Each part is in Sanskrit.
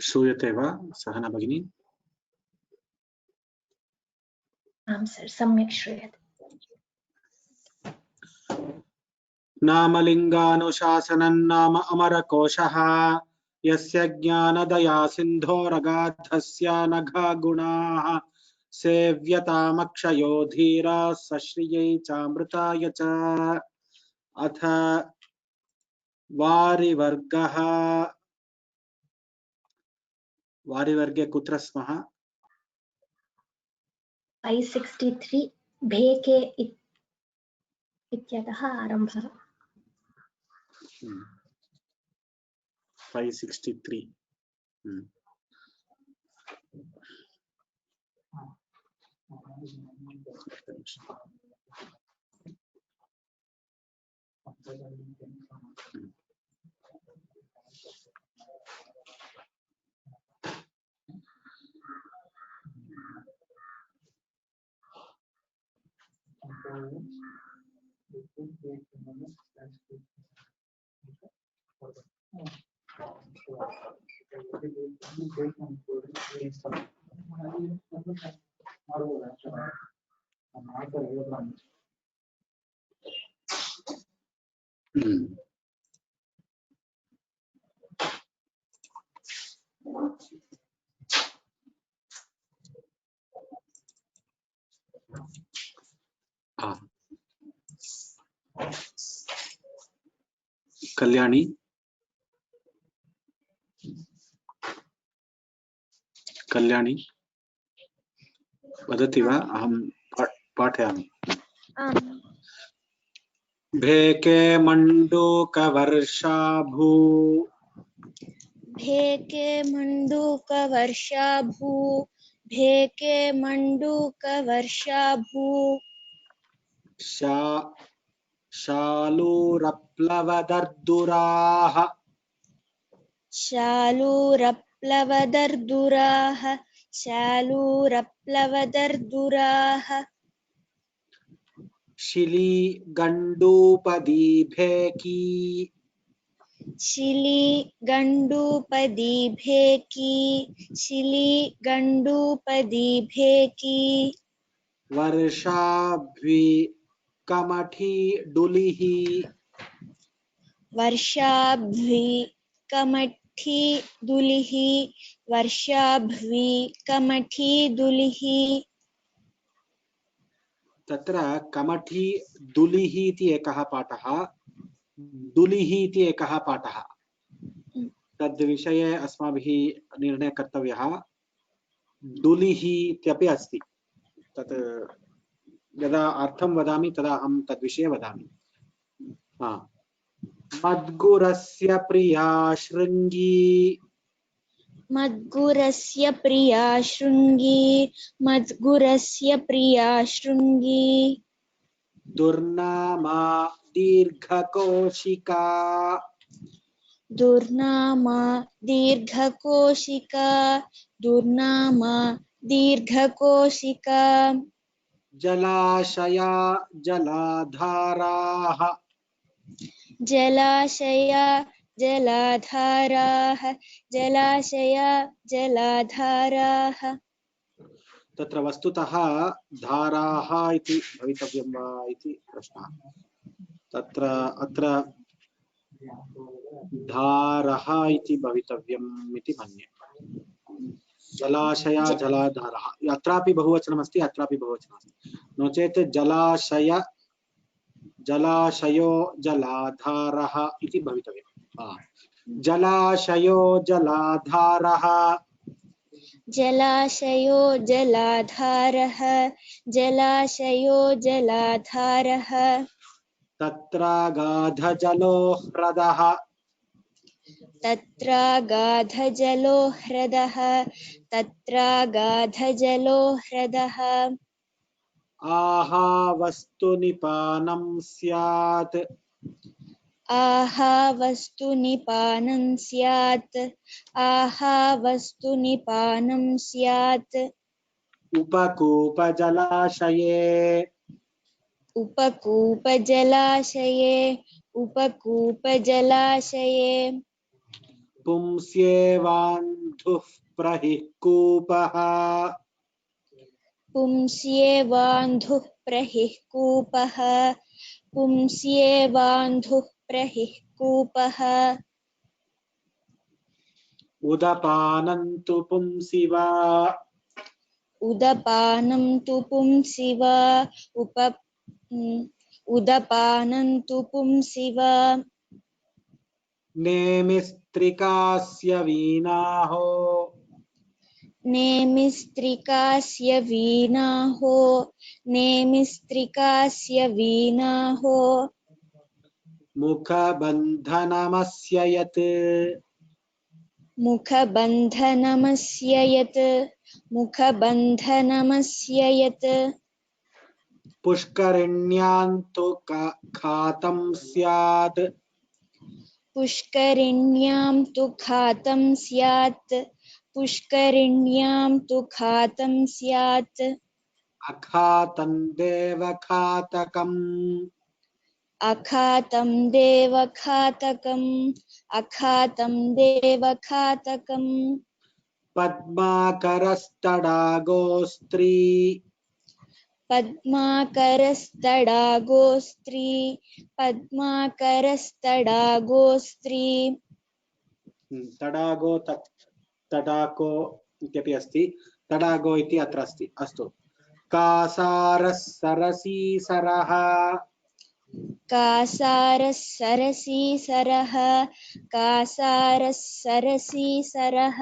श्रूयते वा सहना भगिनी? आम् सर्, सम्यक् श्रूयते। नामलिङ्गानुशासनं नाम अमरकोशः यस्य ज्ञानदया सिन्धोरगाधस्य नघा गुणाः सेव्यतामक्षयो धीरा सश्रियै चामृताय च। अथ वारिवर्गः। वारिवर्गे कुत्र स्मः? 563 भेके इत्यतः आरम्भः। 563। कल्याणी, कल्याणी वदति वा? अहं पाठयामि। भेके मण्डूकवर्षाभू। भेके मण्डूकवर्षाभू। भेके मण्डूकवर्षाभू। शालूरप्लवदर्दुराः। शालूरप्लवदर्दुराः। शालूरप्लवदर्दुराः। शिलीगण्डूपदीभेकी। शिलीगण्डूपदीभेकी। शिलीगण्डूपदीभेकी। वर्षाभ्विकमठीडुलिः। वर्षाभ्विकमठीदुलिः। वर्षाभ्विकमठीदुलिः। तत्र कमठी दुलिः इति एकः पाठः, दुलिः इति एकः पाठः। तद्विषये अस्माभिः निर्णयः कर्तव्यः। दुलिः इत्यपि अस्ति। तत् यदा अर्थं वदामि तदा अहं तद्विषये वदामि। मद्गुरस्य प्रिया शृङ्गी। मद्गुरस्य प्रिया शृङ्गी। मद्गुरस्य प्रिया शृङ्गी। दुर्नामा दीर्घकोशिका। दुर्नामा दीर्घकोशिका। दुर्नामा दीर्घकोशिका। जलाशया जलाधाराः। जलाशया जलाधाराः। जलाशया जलाधाराः। तत्र वस्तुतः धाराः इति भवितव्यं वा इति प्रश्नः। तत्र अत्र धारः इति भवितव्यम् इति मन्ये। जलाशया जलाधारः अत्रापि बहुवचनमस्ति, अत्रापि बहुवचनमस्ति। नो चेत् जलाशय जलाशयो जलाधारः इति भवितव्यम्। जलाशयो जलाधारः। जलाशयो जलाधारः। जलाशयो जलाधारः। तत्रागाधजलो ह्रदः। तत्रागाधजलो ह्रदः तत्रागाधजलो ह्रदः आहावस्तुनिपानं स्यात् आहावस्तुनिपानं स्यात् आहावस्तुनिपानं स्यात् उपकूपजलाशये उपकूपजलाशये उपकूपजलाशये पुंस्येवान्धुः प्रहिः कूपः पुंस्येवान्धुः प्रहिः कूपः पुंस्येवान्धुः प्रहिः कूपः उदपानं तु पुंसिवा उदपानं तु पुंसिवा उदपानं तु पुंसिवा नेमिस्त्रिकास्य वीणाहो नेमिस्त्रिकास्य वीणाहो नेमिस्त्रिकास्य वीणाहो मुखबन्धनमस्य यत् मुखबन्धनमस्य यत् मुखबन्धनमस्य यत् पुष्करिण्यां तु खातं स्यात् पुष्करिण्यां तु खातं स्यात् पुष्करिण्यां तु खातं स्यात् अखातं देवखातकम् अखातं देवखातकम् अखातं देवखातकम् पद्माकरस्तडागोस्त्री पद्माकरस्तडागोस्त्री पद्माकरस्तडागोस्त्री तडागो तडाको इत्यपि अस्ति तडागो इति अत्र अस्ति अस्तु कासारः सरसीसरः कासारः सरसीसरः कासारः सरसीसरः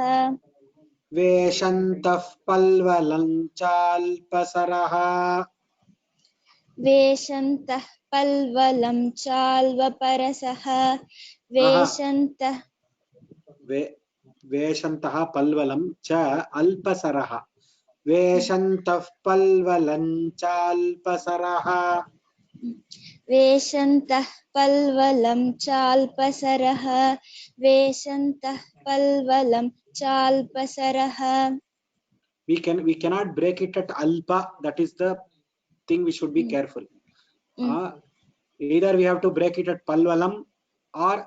वेशन्तः पल्वलं चाल्पसरः वेशन्तः पल्वलं चाल्वपरसः वेशन्तः वेशन्तः पल्वलं च अल्पसरः वेशन्तः पल्वलं चाल्पसरः वेशन्तः पल्वलं चाल्पसरः वेशन्तः पल्वलं चाल्पसरः we cannot break it at alpa. That is the thing we should be careful. Either we have to break it at palvalam or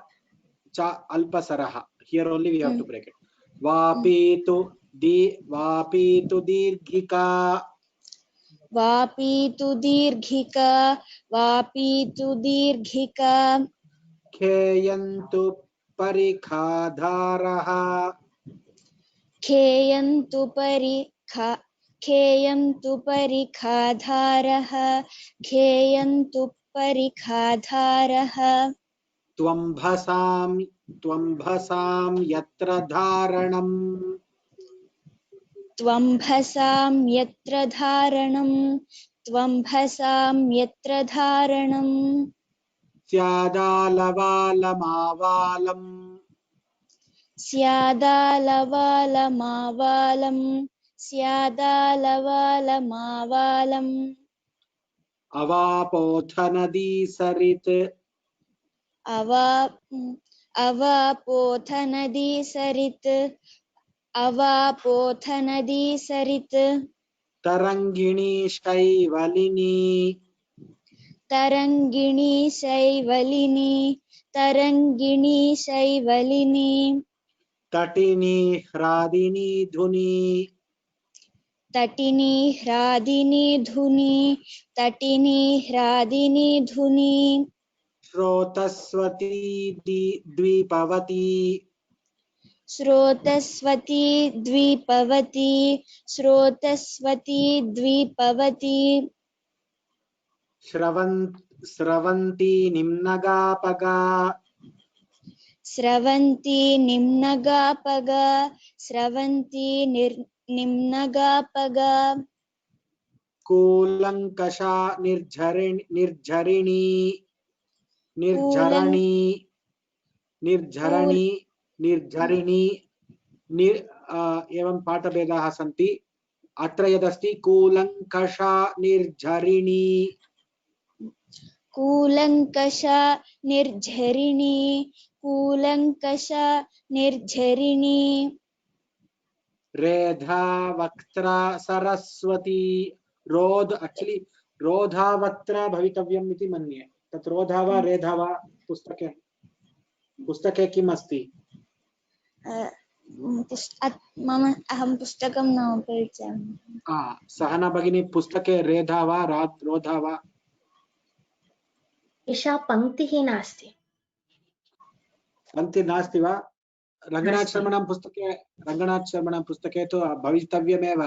cha alpasaraha. Here only we have to break it. Vapitu dirghika वापीतु दीर्घिका वापीतु दीर्घिका खेयन्तु परिखाधारः खेयन्तु परिखाधारः खेयन्तु परिखाधारः त्वम्भसां यत्र धारणम् त्वम्भसां यत्र धारणम् स्यादालवालमावालम् स्यादालवालमावालम् अवापोथ नदी सरित अवापोथ नदी सरित तरंगिणी शैवलिनी तटिनी ह्रादिनी धुनी स्रोतस्वती द्वीपवती स्रवन्ती निम्नगापगा कूलंकषा निर्झरिणी निर्झरिणी एवं पाठभेदाः सन्ति। अत्र यदस्ति कूलङ्कषा निर्झरिणी, कूलङ्कषा निर्झरिणी, कूलङ्कषा निर्झरिणी। रेधा वक्त्रा सरस्वती, रोध एक्चुअली रोधावक्त्रा भवितव्यम् इति मन्ये। तत् रोधा वा रेधा वा पुस्तके किम् अस्ति? मम अहं पुस्तकं न उपयुज्यामि। सहना भगिनी पुस्तके रेधा वा रोधा वा? एषा पङ्क्तिः नास्ति। पङ्क्ति नास्ति वा? रङ्गनाथ शर्मणां पुस्तके तु भवितव्यमेव।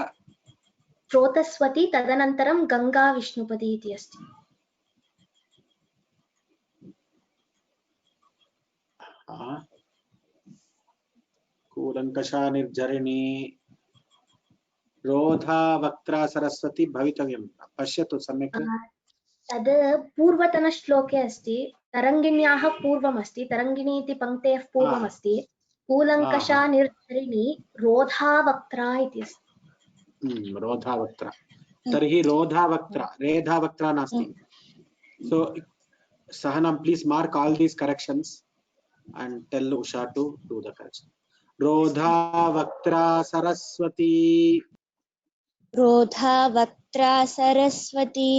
स्रोतस्वती तदनन्तरं गंगा विष्णुपदी इति अस्ति। कूलङ्कषा निर्झरिणी रोधा वक्त्रा सरस्वती भवितव्यं। पश्यतु सम्यक्। तद् पूर्वतनश्लोके अस्ति, तरङ्गिण्याः पूर्वमस्ति, तरङ्गिणी इति पङ्क्तेः पूर्वमस्ति, कूलङ्कषा निर्झरिणी रोधावक्त्रा इति अस्ति। रोधावक्त्रा, तर्हि रोधावक्त्रा रेधावक्त्रा नास्ति। So Sahanam, please mark all these corrections and tell Usha to do the correction. Rodhavaktra Saraswati, रोधावक्त्रा Saraswati,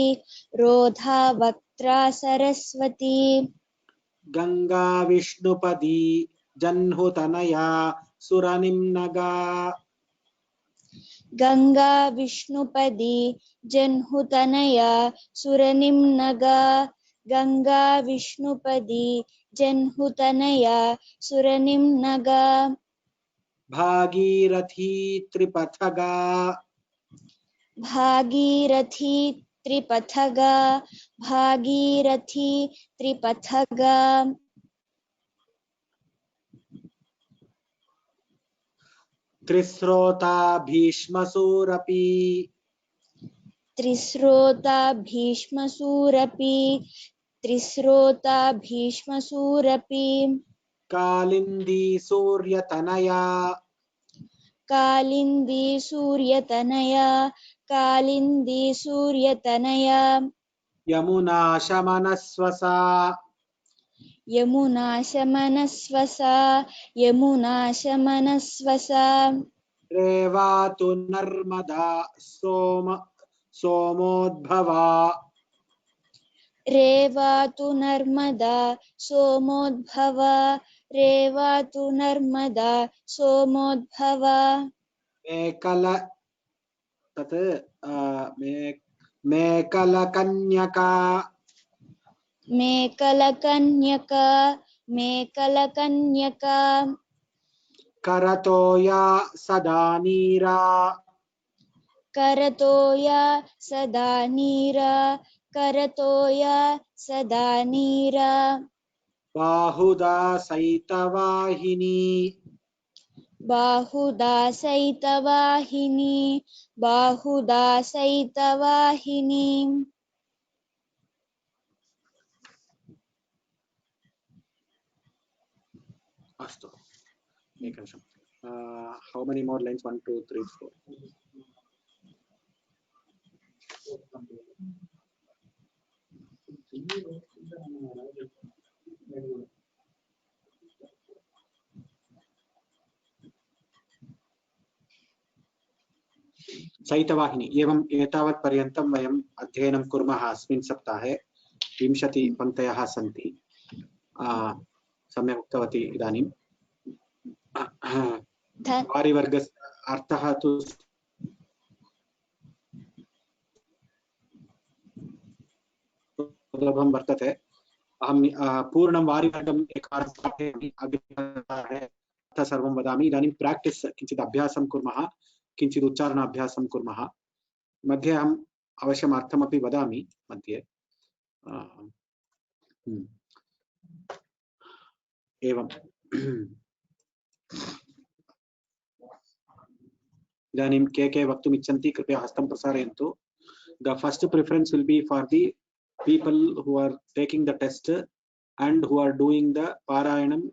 रोधावक्त्रा Saraswati. Ganga Vishnupadi Janhutanaya Suranimnaga, Ganga Vishnupadi जन्हुतनया सुरनिम्नगा, Ganga Vishnupadi जन्हुतनया सुरनिम्नगा। Bhagirathi Tripathaga, Bhagirathi Tripathaga, Bhagirathi Tripathaga. Trisrota Bhishmasurapi, त्रिस्रोता भीष्मसूरपि, त्रिस्रोता भीष्मसूरपि। Kalindi Suryatanaya, Kalindi सूर्यतनया, Kalindi सूर्यतनया। Yamuna Shamanaswasa, Yamuna शमनस्वसा, Yamuna शमनस्वसा। Revatu Narmada Somodbhava, रेवातु Narmada सोमोद्भवा, रेवातु Narmada सोमोद्भवा। Mekala tat Mekalakanyaka, मेकलकन्यका, मेकलकन्यका। Karatoya Sadanira, Karatoya सदा नीरा, करतोया सदा नीरा। Bahuda Saitavahini, Bahuda सैतवाहिनी, Bahuda सैतवाहिनी। Astu. How many more lines? 1, 2, 3, 4. सैतवाहिनी एवं एतावत् पर्यन्तं वयम् अध्ययनं कुर्मः। अस्मिन् सप्ताहे 20 पङ्क्तयः सन्ति। सम्यक् उक्तवती इदानीं। वारिवर्गस्य अर्थः तु सुलभं वर्तते। अहं पूर्णं वारिवर्गम् एकवारं पाठयामि, अग्रे सर्वं वदामि। इदानीं प्राक्टिस् किञ्चित् अभ्यासं कुर्मः, किञ्चित् उच्चारणाभ्यासं कुर्मः। मध्ये अहम् अवश्यम् अर्थमपि वदामि मध्ये। एवं इदानीं के वक्तुम् इच्छन्ति कृपया हस्तं प्रसारयन्तु। The first preference will be for the people who are taking the test and who are doing the Parayanam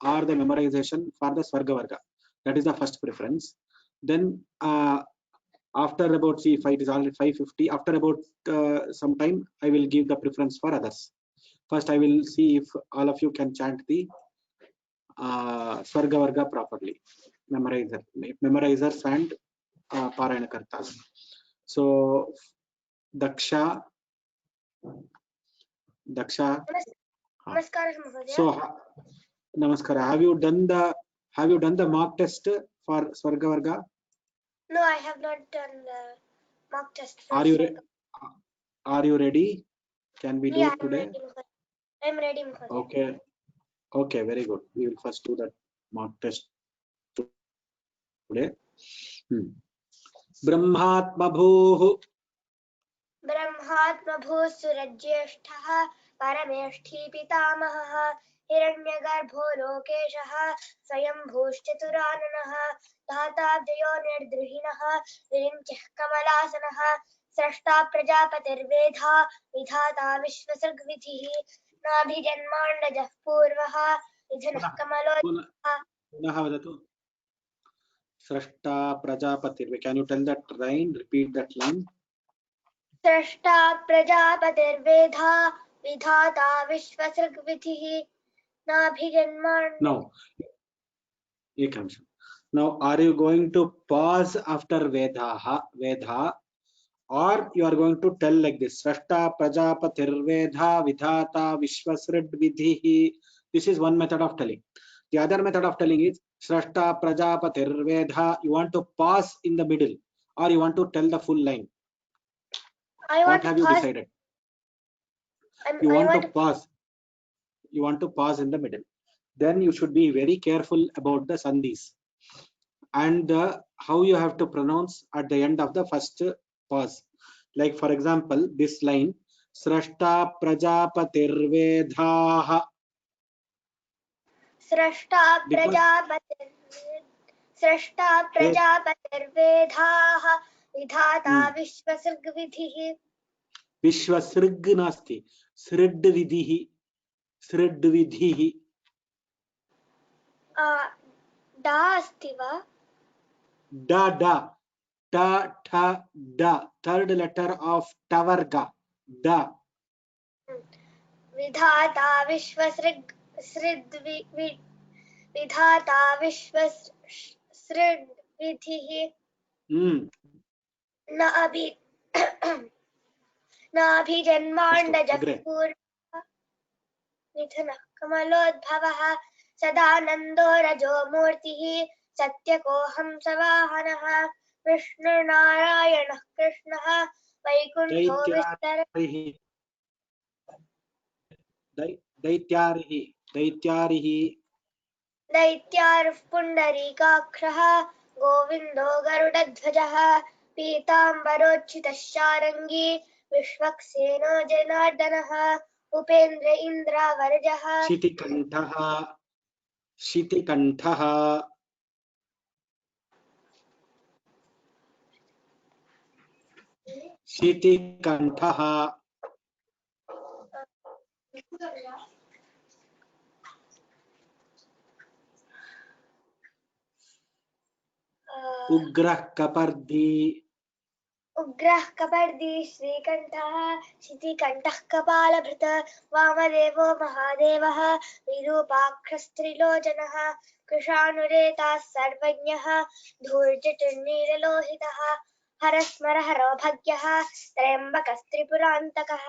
or the memorization for the Swarga Varga. That is the first preference. Then after about, see, if it is already 5:50, after about some time, I will give the preference for others. First, I will see if all of you can chant the Swarga Varga properly. Memorizers and Parayana Kartas. So, Daksha. Namaskar, Mahodaya. So, Namaskara. Have you done the mock test for Swarga Varga? No, I have not done the mock test for Are you ready? Can we do it today? I'm ready, Mahodaya. Okay, very good. We will first do that mock test today. Brahmatmabhuh ब्रह्मात्मभूसुरज्येष्ठः परमेष्ठी पितामहः हिरण्यगर्भो लोकेशः स्वयंभूश्चतुराननः धाताब्जयो निर्द्रुहिणः विरिञ्चः कमलासनः स्रष्टा प्रजापतिर्वेधा विधाता विश्वसृग्विधिः नाभिजन्माण्डजः पूर्वः निधनः कमलोद्भवः पुनः वदतु. Srashta Prajapatir. Can you tell that line? Repeat that line. स्रष्टा प्रजापतिर्वेधा विधाता विश्वसृग्विधिः नाभिजन्माण्डजः. Now, are you going to pause after Vedha, or you are going to tell like this? Srashta Prajapatir Vedha Vidhata Vishwasrid Vidhihi. This is one method of telling. The other method of telling is Srashta Prajapatir Vedha. You want to pause in the middle, or you want to tell the full line? What have you decided? You want to pause. You want to pause in the middle. Then you should be very careful about the sandhis and how you have to pronounce at the end of the first pause. Like for example, this line, Srashta Prajapatirvedhaha. Srashta Prajapatirvedhaha Vidhata Vishwasrigvidhihi. Vishwasrig nasti. Sridvidhihi. Sridvidhihi. Da asti va? Da. Ta, tha, da. Third letter of Tavarga. Da. Vidhata Vidhata Vishwasrigvidhihi. नाभिजन्माण्डजः पूर्वः निधनः कमलोद्भवः सदानन्दो रजो मूर्तिः सत्यकोऽहं सवाहनः विष्णुनारायणः कृष्णः वैकुण्ठो विस्तरः दैत्यारिः पुण्डरीकाक्षः गोविन्दो गरुडध्वजः पीताम्बरोज्झितः शारङ्गी विश्वक्सेनो जनार्दनः उपेन्द्र इन्द्रावरजः शितिकण्ठः उग्रः कपर्दी श्रीकण्ठः शितिकण्ठः कपालभृत वामदेवो महादेवः विरूपाक्षस्त्रिलोचनः कृशानुरेताः सर्वज्ञः धूर्जटिर्नीललोहितः हरस्मरहरो भग्यः त्र्यम्बकस्त्रिपुरान्तकः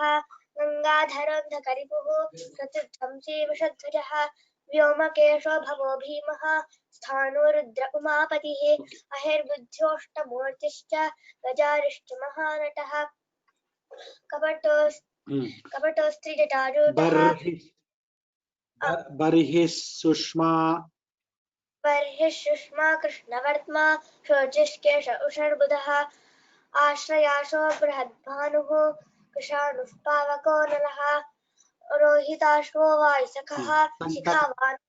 गङ्गाधरोऽन्धकरिपुः शत्रुध्वंसी वृषध्वजः व्योमकेशो भवो भीमः स्थाणो रुद्र उमापतिः अहिर्बुद्ध्योऽष्टमूर्तिश्च गजारिश्च महानटः कपटोऽस्त्रिजटारूढः बर्हिः सुष्मा कृष्णवर्त्मा शोचिष्केश उषर्बुधः आश्रयाशो बृहद्भानुः कृशानुः पावको नलः रोहिताश्वो वायुसखः शिखावान्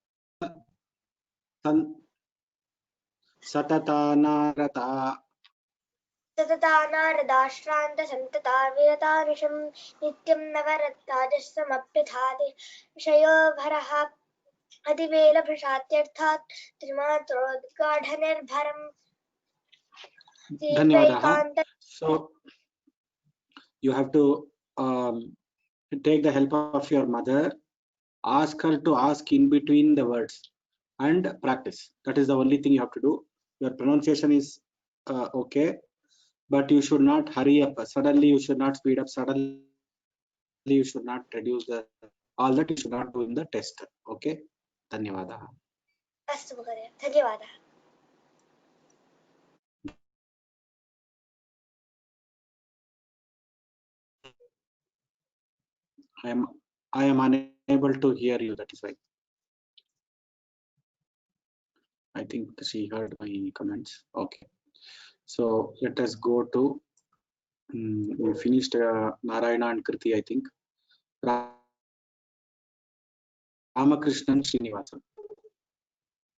सततानारदाश्रान्त सन्तता विरतानिशं नित्यं नवरत्ताजः समप्यथाति विषयो भरः अधिवेल भ्रशात्यर्थात् त्रिमात्रोद्गाढनिर्भरम् धन्यवादाः. So you have to take the help of your mother, ask her to ask in between the words and practice. That is the only thing you have to do. Your pronunciation is okay, but you should not hurry up suddenly, you should not speed up suddenly, you should not reduce the, all that you should not do in the test. Okay, धन्यवादाः. अस्तु महोदय, धन्यवादः. I am unable to hear you, that is why. I think she heard my comments. Okay, so let us go to we finished Narayana and Kriti, I think. Ramakrishnan Srinivasan.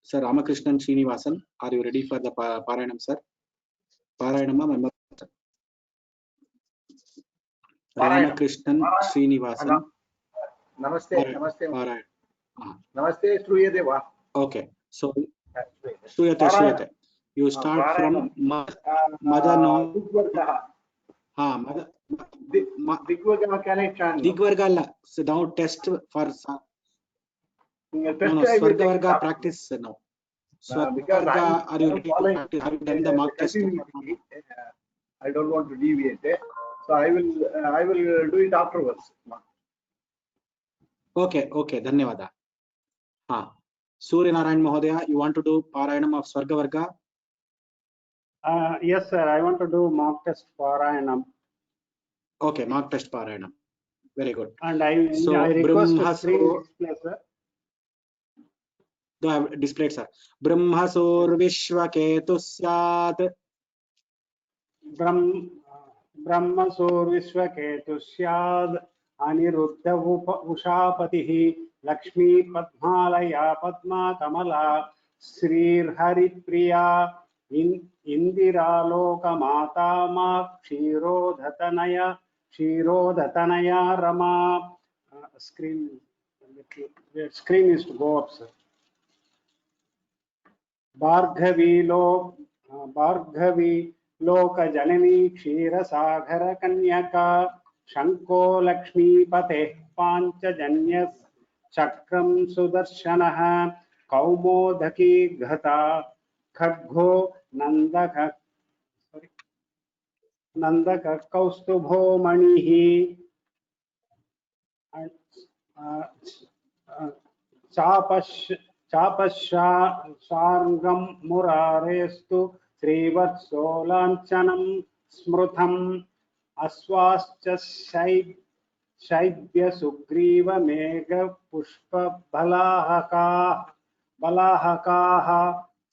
Sir, Ramakrishnan Srinivasan, are you ready for the Parayanam, sir? Parayanam, Ramakrishnan Srinivasan. Namaste. Namaste. Parayanam. Namaste, Shruyate va? Okay, so Shruyate. You start from Madano. Digvarga can I chant? Digvarga. So now test for Swargavarga practice now. Swargavarga, are you ready to practice? Have you done the mock test? I don't want to deviate. So I will do it afterwards. Okay, okay, धन्यवाद. Surya Narayan Mahodaya, you want to do Parayanam of Swargavarga? Yes, sir. I want to do mock test Parayanam. Okay, mock test Parayanam. Very good. And I request to screen display, sir. Do I have displayed, sir? Brahmasur Vishwaketu Syat. Brahmasur Vishwaketu Syad. Aniruddha Ushapatihi. Lakshmi Padmalaya Padma Kamala. Srir Haripriya. Indira Loka Mata Ma Kshirodhatanaya Rama. Screen is to go up, sir. Bhargavi Loka Janani Kshira Saghara Kanyaka. Shanko Lakshmi Pate Panchajanyas Chakram Sudarshanaha. Kaumodhaki Ghata Khadgo Nandaka Kaustubho Manihi Chapasha Sargam Murarestu Srivatsolanchanam Smrutham Aswascha Shaibya Sugriva Mega Pushpa Balahakaha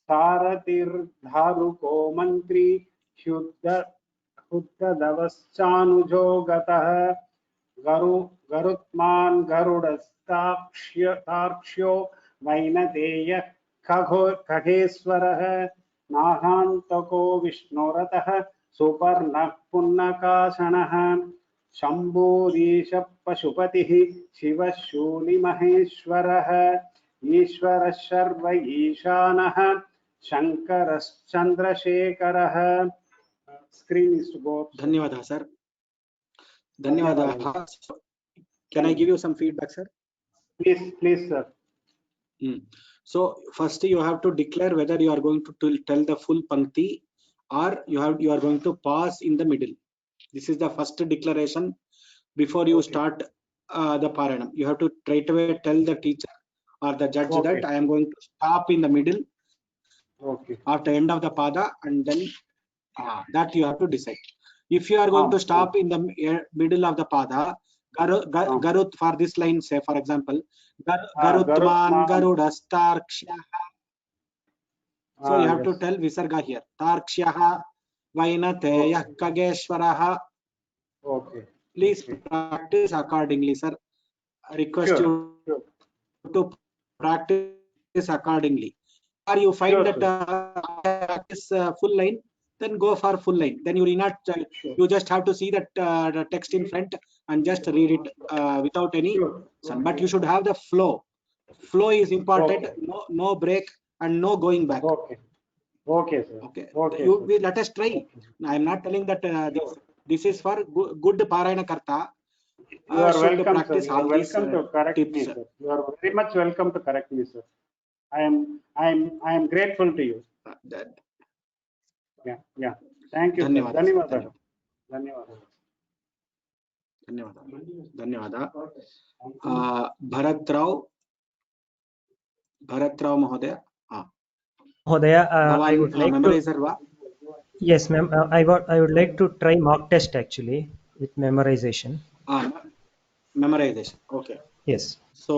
Saratir Dharuko Mantri Shuddha Davaschanujogatah Garutman Garudastaksho Vainadeya Kagheswarah Nahantako Vishnuratah Suparna Punnakashanah Shambhurisha Pashupatihi Shiva Shuni Maheshwarah Ishvara Sharva Ishanah Shankaras Chandrasekharah. Screen is to go. Dhanyawada, sir. Dhanyawada. Can I give you some feedback, sir? Please, sir. So first you have to declare whether you are going to tell the full pankti or you are going to pause in the middle. This is the first declaration before you start the Parayanam. You have to straight away tell the teacher or the judge that I am going to stop in the middle after end of the pada, and then that you have to decide. If you are going to stop in the middle of the pada, Garut for this line, say for example, Garutman Garudastarkshyah. So you have to tell Visarga here. Tarkshyah Vainateya Kageshwaraha. Okay. Please practice accordingly, sir. I request you to practice accordingly. Or you find that practice full line, then go for full line. Then you will not. You just have to see that the text in front and just read it without any. But you should have the flow. Flow is important. Okay. No break and no going back. Okay. Okay, sir. Okay. Okay, You sir. let us try. Okay. I am not telling that this is for good Parayana Karta. You are Should welcome, sir. practice You are all these welcome to correct me, tips. sir. You are very much welcome to correct me, sir. I am grateful to you. Yeah. Thank you, sir. धन्यवाद धन्यवाद. धन्यवाद. भरत राव महोदय. I would like memorizer to. va? Yes, ma'am. I would like to try mock test actually with memorization. Memorization. Okay. Yes. So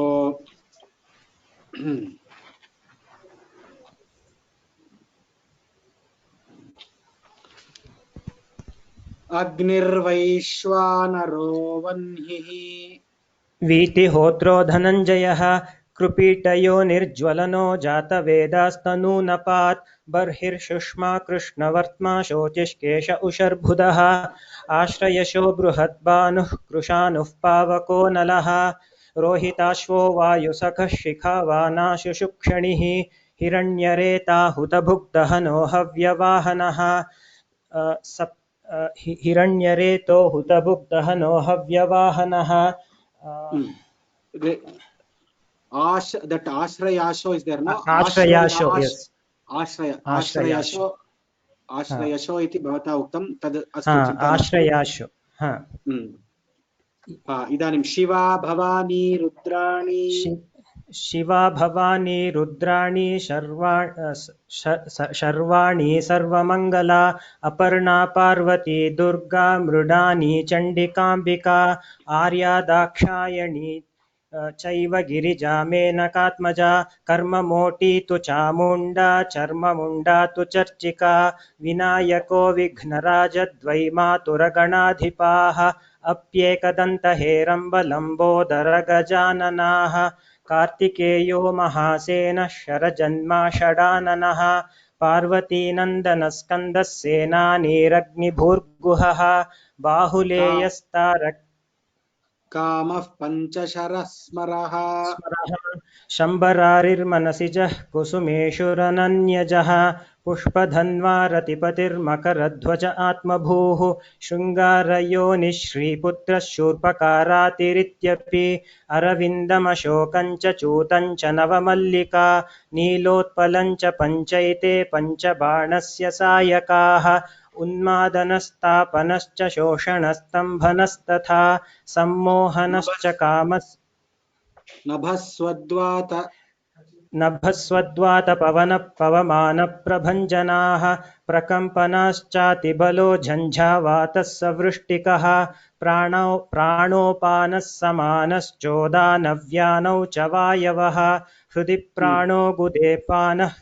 अग्निर्वैश्वानरो वह्निः वीतिहोत्रो धनञ्जयः कृपीटयो निर्ज्वलनो जातवेदास्तनूनपात् बर्हिर्षुष्मा कृष्णवर्त्मा शोचिष्केश उशर्बुदः आश्रयशो बृहद्भानुः कृशानुः पावको नलः रोहिताश्वो वायुसखः शिखावानाशुषुक्षणिः हिरण्यरेताहुतभुग्दहनो हव्यवाहनः हिरण्यरेतो हुतभुग्दहनो हव्यवाहनः. that ashrayasho is there, no? Ashrayasho, yes. आश्रयशो इति भवता उक्तं तद् अस्तु, चिन्ता आश्रयाशो. इदानीं शिवा भवानी रुद्राणि शिवा भवानी रुद्राणि शर्वाणि सर्वमङ्गला अपर्णा पार्वती दुर्गा मृडानी चण्डिकाम्बिका आर्या दाक्षायणी चैव गिरिजा मेनकात्मजा कर्ममोटी तु चामुण्डा चर्ममुण्डा तु चर्चिका विनायको विघ्नराजद्वैमातुरगणाधिपाः अप्येकदन्तहेरम्बलम्बोदरगजाननाः कार्तिकेयो महासेनः शरजन्मा षडाननः पार्वतीनन्दनस्कन्दः सेनानीरग्निभूर्गुहः बाहुलेयस्तारक कामः पञ्चशरः स्मरः शम्बरारिर्मनसिजः कुसुमेषु रनन्यजः पुष्पधन्वा रतिपतिर्मकरध्वज आत्मभूः शृङ्गारयोनिः श्रीपुत्रः शूर्पकारातिरित्यपि अरविन्दमशोकञ्च चूतञ्च नवमल्लिका नीलोत्पलञ्च पञ्चैते पञ्चबाणस्य सायकाः उन्मादनस्तापनश्च शोषणस्तम्भनस्तथा सम्मोहनश्च कामस् नभस्वद्वात पवनप्रभञ्जनाः प्रकम्पनाश्चातिबलो झञ्झावातः सवृष्टिकः प्राणोपानः समानश्चोदानव्यानौ च वायवः हृदि प्राणो गुदेपानः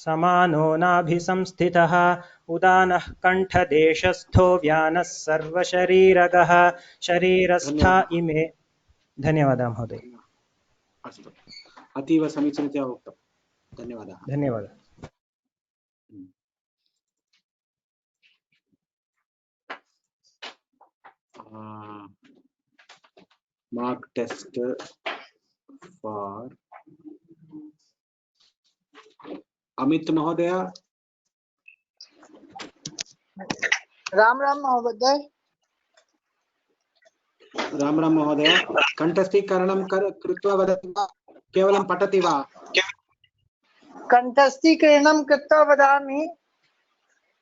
समानो नाभिसंस्थितः उदानः कण्ठदेशस्थो व्यानः सर्वशरीरगः शरीरस्था इमे. धन्यवादः महोदय. अस्तु, अतीव समीचीनतया उक्तं. धन्यवादः. धन्यवादः. Mock test for अमित महोदय. राम महोदय. राम महोदय, कंठस्थीकरणं कृत्वा वदति वा केवलं पठति वा? कंठस्थीकरणं कृत्वा वदामि,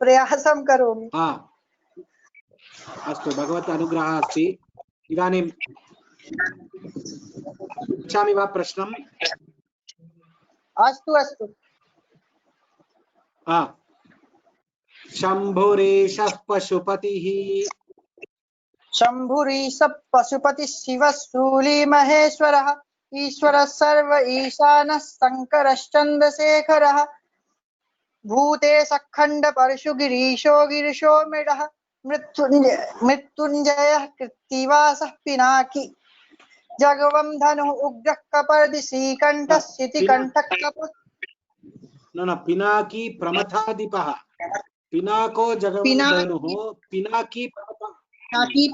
प्रयासं करोमि. अस्तु, भगवतः अनुग्रहः अस्ति. इदानीं पृच्छामि वा प्रश्नम्? अस्तु अस्तु. शम्भुरेशः पशुपतिः. शम्भुरीशः पशुपतिः शिवः शूली महेश्वरः ईश्वरः सर्व ईशानः शङ्करश्चन्द्रशेखरः भूतेशखण्ड परशु गिरीशो गिरिशो मृडः मृत्युञ्जयः कृत्तिवासः पिनाकी जगवं धनुः उग्रः कपर्दि श्रीकण्ठः शितिकण्ठः न पिनाकी प्रमथाधिपः. पिनाको जगवं धनुः पिनाकी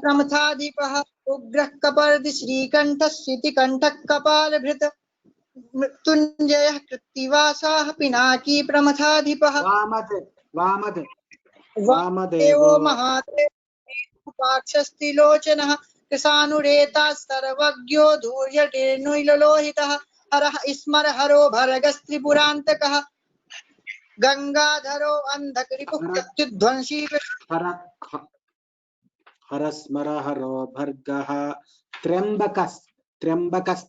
प्रमथाधिपः उग्रः कपर्दि श्रीकण्ठः शितिकण्ठः कपालभृत् मृत्युञ्जयः कृत्तिवासः पिनाकी प्रमथाधिपः वामदेवो वामदेवो महादेवोपाक्षस्तिलोचनः कृशानुरेताः सर्वज्ञो धूर्यटेनुलोहितः हरः स्मर हरो भर्गस्त्रिपुरान्तकः गंगाधरो अंधकरिपुः प्रत्युध्वंसी हरस्मर हरो भर्गः त्र्यंबकस्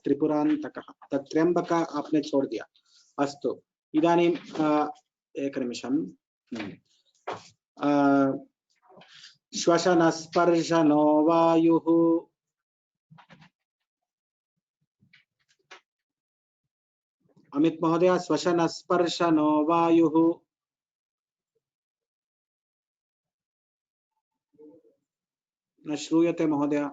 त्रिपुरान्तकः। तत् त्र्यंबक आपने छोड़ दिया। अस्तु इदानीं एकनिमिषं। श्वसनस्पर्शनो वायुः अमित महोदय श्वसनस्पर्शनो वायुः न श्रूयते महोदय।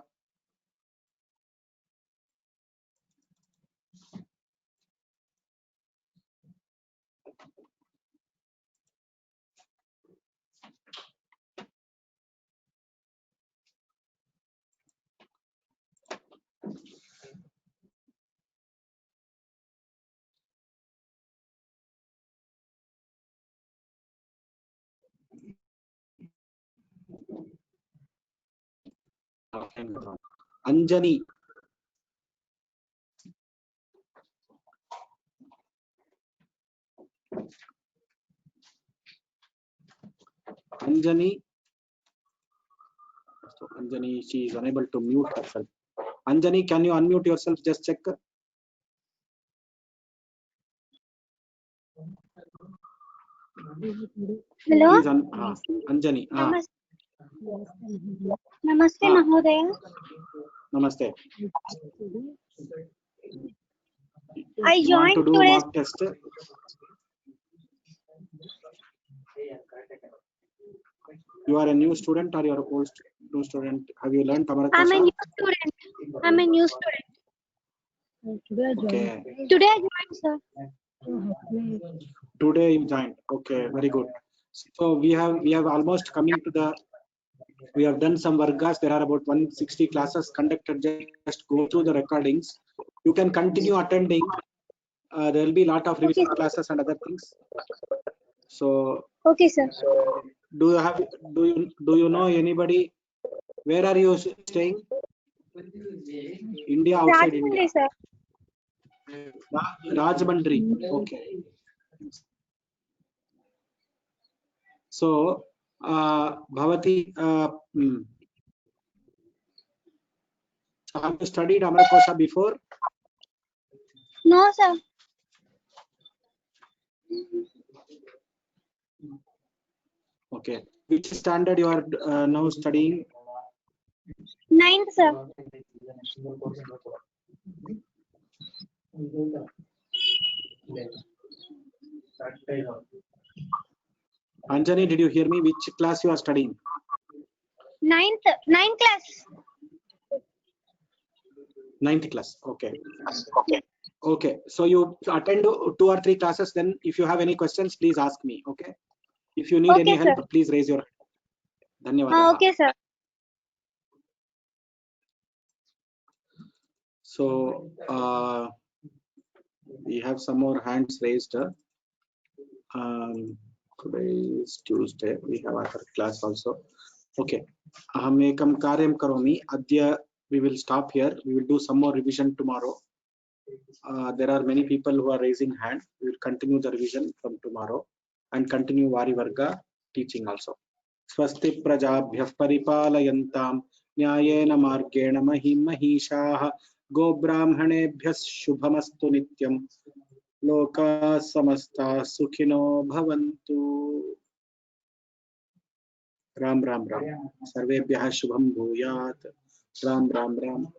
Anjani Anjani, so Anjani, she is unable to mute herself. Anjani, can you unmute yourself? Just check. Hello. Please, Anjani. Namaste, Mahodaya. Namaste. I You want joined to do today's. mock test? You are a new student or you are an old new student? Have you learned Tamara I'm a Kosha? new student. I'm a new student. Okay. Today I joined, sir. Today you joined. Okay, very good. So we have almost coming to the. We have done some vargas. There are about 160 classes conducted. Just go through the recordings. You can continue attending. There will be a lot of revision classes and other things. So Okay, sir. do you know anybody? Where are you staying? India, outside India. Rajahmundry, sir. Rajahmundry. Okay. So Bhavati, have you studied Amara Kosha before? No, sir. Okay. Which standard you are now studying? 9th, sir. Anjani, did you hear me? Which class you are studying? 9th class. 9th class. Okay. Okay. So you attend 2 or 3 classes. Then, if you have any questions, please ask me. Okay. If you need Okay, any help, sir. please raise your hand. Dhanyawadaha. Okay, sir. So we have some more hands raised. Today is Tuesday. We have other class also. Okay. Aham ekam karyam karomi. Adya we will stop here. We will do some more revision tomorrow. There are many people who are raising hand. We will continue the revision from tomorrow and continue Vari Varga teaching also. Swasti prajabhyah paripalayantam nyayena margena mahim mahishaah go brahmanebhyah shubhamastu nityam loka samasta sukhino bhavantu. Ram Ram Ram. Sarvebhyah shubham bhuyat. Ram Ram Ram.